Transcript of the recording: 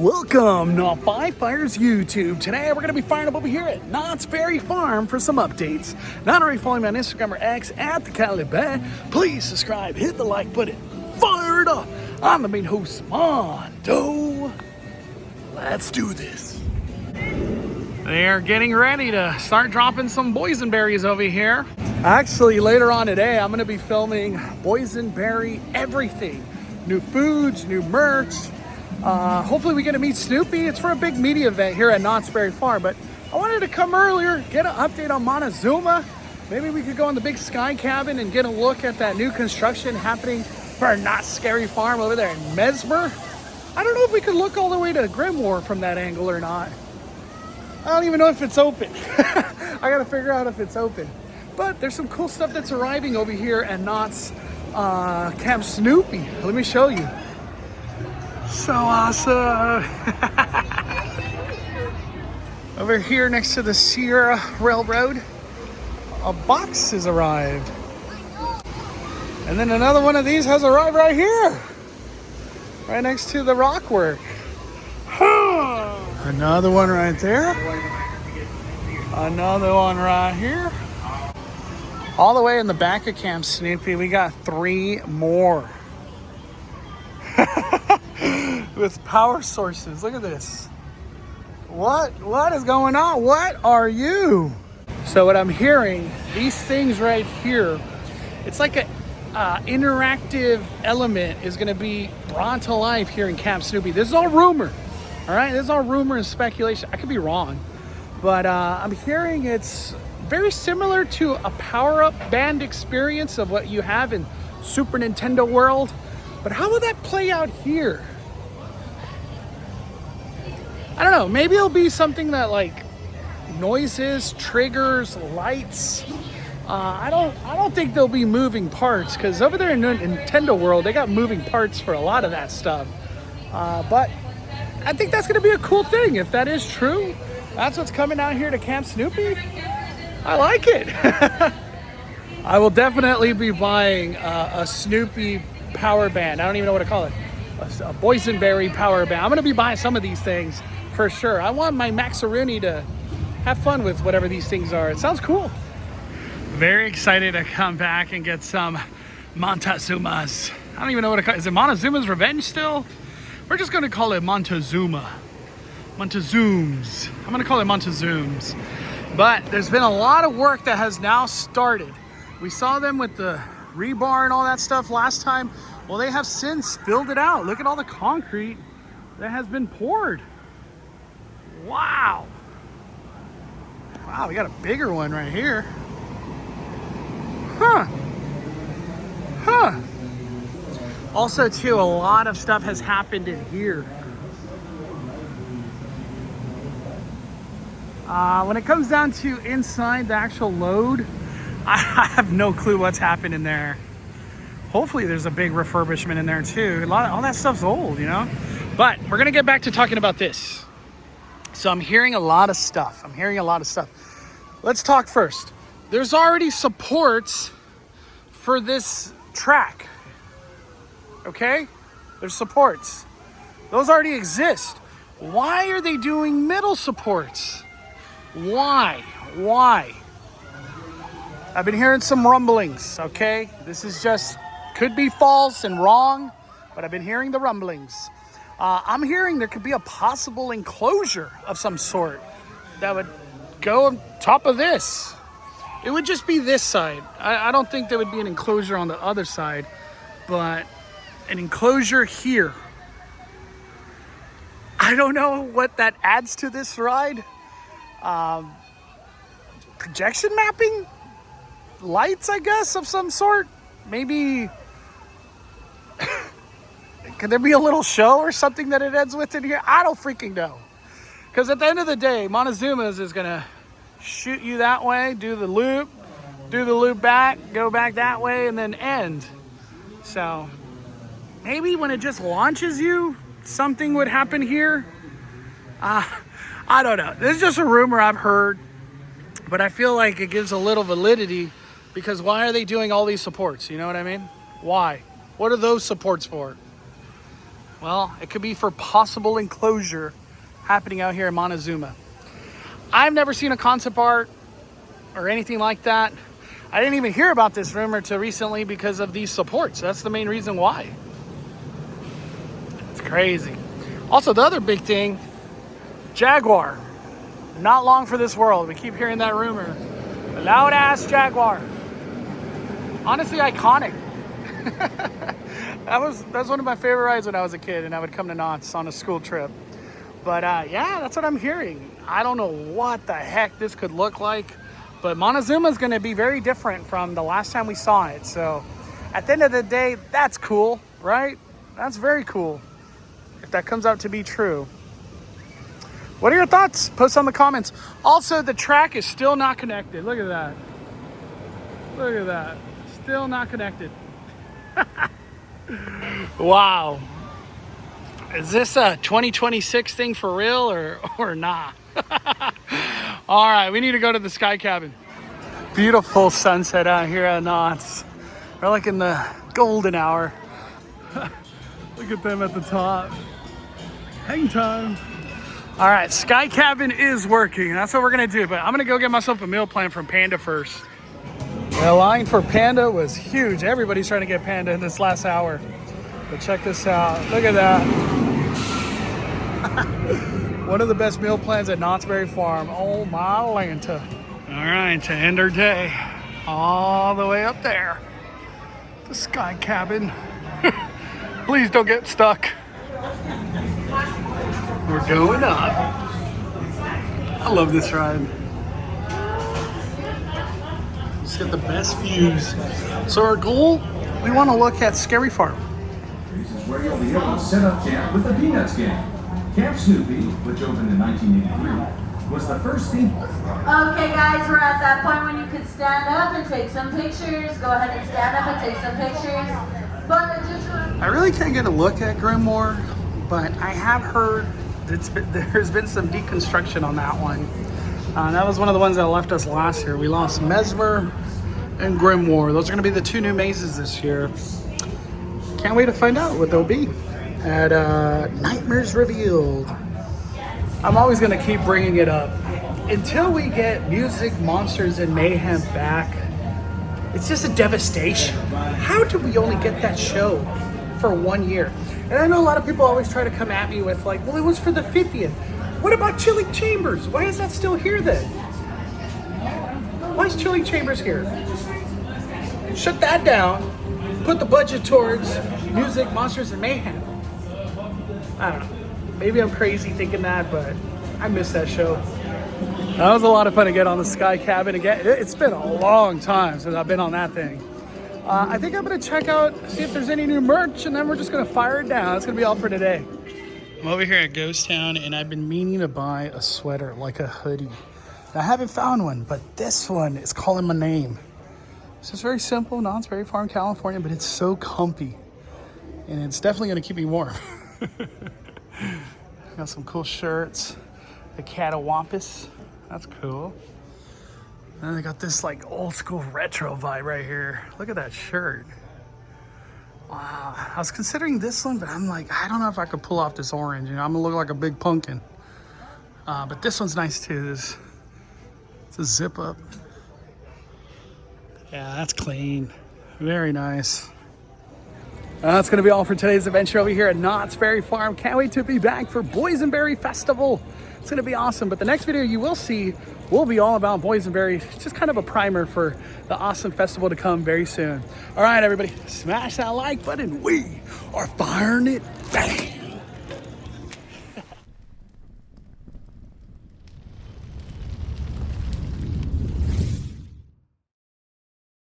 Welcome, Knott by Fires YouTube. Today we're going to be firing up over here at Knott's Berry Farm for some updates. Not already following me on Instagram or X at the Cali Bear, please subscribe, hit the like button, fire it up. I'm the main host, Mondo. Let's do this. They are getting ready to start dropping some boysenberries over here. Actually, later on today, I'm going to be filming boysenberry everything. New foods, new merch. Hopefully we get to meet Snoopy. It's for a big media event here at Knott's Berry Farm, but I wanted to come earlier, get an update on Montezooma. Maybe we could go in the big sky cabin and get a look at that new construction happening for our Knott's Scary Farm over there in Mesmer. I don't know if we could look all the way to Grimoire from that angle or not. I don't even know if it's open. I gotta figure out if it's open. But there's some cool stuff that's arriving over here at Knott's Camp Snoopy. Let me show you. So awesome. Over here next to the Sierra Railroad, a box has arrived. And then another one of these has arrived right here. Right next to the rockwork. Another one right there. Another one right here. All the way in the back of Camp Snoopy, we got 3 more. With power sources. Look at this. What is going on? What are you? So what I'm hearing, these things right here, it's like a interactive element is going to be brought to life here in Camp Snoopy. This is all rumor. All right, this is all rumor and speculation. I could be wrong, but I'm hearing it's very similar to a power-up band experience of what you have in Super Nintendo World. But how will that play out here? I don't know. Maybe it'll be something that like noises, triggers, lights. I don't think there'll be moving parts, because over there in Nintendo World, they got moving parts for a lot of that stuff. But I think that's going to be a cool thing. If that is true, that's what's coming out here to Camp Snoopy. I like it. I will definitely be buying a Snoopy power band. I don't even know what to call it. A boysenberry power band. I'm going to be buying some of these things for sure. I want my Maxaruni to have fun with whatever these things are. It sounds cool. Very excited to come back and get some Montezoomas. I don't even know what to call it. Is it Montezooma's Revenge still? We're just going to call it Montezooma. Montezooms. I'm going to call it Montezooms. But there's been a lot of work that has now started. We saw them with the rebar and all that stuff last time. Well, they have since filled it out. Look at all the concrete that has been poured. Wow. Wow, we got a bigger one right here. Huh. Also, too, a lot of stuff has happened in here. When it comes down to inside the actual load, I have no clue what's happened in there. Hopefully there's a big refurbishment in there too. All that stuff's old, you know? But we're gonna get back to talking about this. So I'm hearing a lot of stuff. Let's talk first. There's already supports for this track, okay? There's supports. Those already exist. Why are they doing middle supports? Why? I've been hearing some rumblings, okay? This is just, could be false and wrong, but I've been hearing the rumblings. I'm hearing there could be a possible enclosure of some sort that would go on top of this. It would just be this side. I don't think there would be an enclosure on the other side, but an enclosure here. I don't know what that adds to this ride. Projection mapping? Lights, I guess, of some sort. Maybe could there be a little show or something that it ends with in here? I don't freaking know. Because at the end of the day, Montezooma's is gonna shoot you that way, do the loop back, go back that way, and then end. So maybe when it just launches you, something would happen here. I don't know. This is just a rumor I've heard, but I feel like it gives a little validity, because why are they doing all these supports? You know what I mean? Why? What are those supports for? Well, it could be for possible enclosure happening out here in Montezooma. I've never seen a concept art or anything like that. I didn't even hear about this rumor till recently because of these supports. That's the main reason why. It's crazy. Also, the other big thing, Jaguar. Not long for this world. We keep hearing that rumor. A loud ass Jaguar. Honestly, iconic. That's one of my favorite rides when I was a kid, and I would come to Knott's on a school trip. But yeah, that's what I'm hearing. I don't know what the heck this could look like, but Montezooma is going to be very different from the last time we saw it. So at the end of the day, that's cool, right? That's very cool if that comes out to be true. What are your thoughts? Post on the comments. Also, the track is still not connected. Look at that. Look at that. Still not connected. Wow. Is this a 2026 thing for real or not? All right, we need to go to the Sky Cabin. Beautiful sunset out here at Knott's. We're like in the golden hour. Look at them at the top. Hang time. All right, Sky Cabin is working. That's what we're gonna do, but I'm gonna go get myself a meal plan from Panda first. The line for Panda was huge. Everybody's trying to get Panda in this last hour. But check this out. Look at that. One of the best meal plans at Knott's Berry Farm. Oh my Lanta. All right, to end our day, all the way up there, the Sky Cabin. Please don't get stuck. We're going up. I love this ride. Just get the best views. So our goal, we want to look at Scary Farm. This is where you'll be able to set up camp with the Peanuts gang. Camp Snoopy, which opened in 1983, was the first theme park. Okay guys, we're at that point when you could stand up and take some pictures. Go ahead and stand up and take some pictures. But just I really can't get a look at Grimoire, but I have heard there's been some deconstruction on that one. That was one of the ones that left us last year. We lost Mesmer and Grimoire. Those are going to be the two new mazes this year. Can't wait to find out what they'll be at Nightmares Revealed. I'm always going to keep bringing it up. Until we get Music, Monsters, and Mayhem back, it's just a devastation. How did we only get that show for 1 year? And I know a lot of people always try to come at me with like, well, it was for the 50th. What about Chilling Chambers? Why is that still here then? Why is Chilling Chambers here? Shut that down. Put the budget towards Music, Monsters, and Mayhem. I don't know. Maybe I'm crazy thinking that, but I miss that show. That was a lot of fun to get on the Sky Cabin again. It's been a long time since I've been on that thing. I think I'm gonna check out, see if there's any new merch, and then we're just gonna fire it down. That's gonna be all for today. I'm over here at Ghost Town, and I've been meaning to buy a sweater, like a hoodie. I haven't found one, but this one is calling my name. It's just very simple, Knott's Berry Farm, California, but it's so comfy. And it's definitely gonna keep me warm. Got some cool shirts. The Catawampus, that's cool. And they got this like old school retro vibe right here. Look at that shirt. Wow, I was considering this one, but I'm like, I don't know if I could pull off this orange. You know, I'm gonna look like a big pumpkin. But this one's nice too. It's a zip up. Yeah, that's clean. Very nice. That's gonna be all for today's adventure over here at Knott's Berry Farm. Can't wait to be back for Boysenberry Festival. It's gonna be awesome. But the next video you will see will be all about Boysenberry. It's just kind of a primer for the awesome festival to come very soon. All right, everybody, smash that like button. We are firing it back.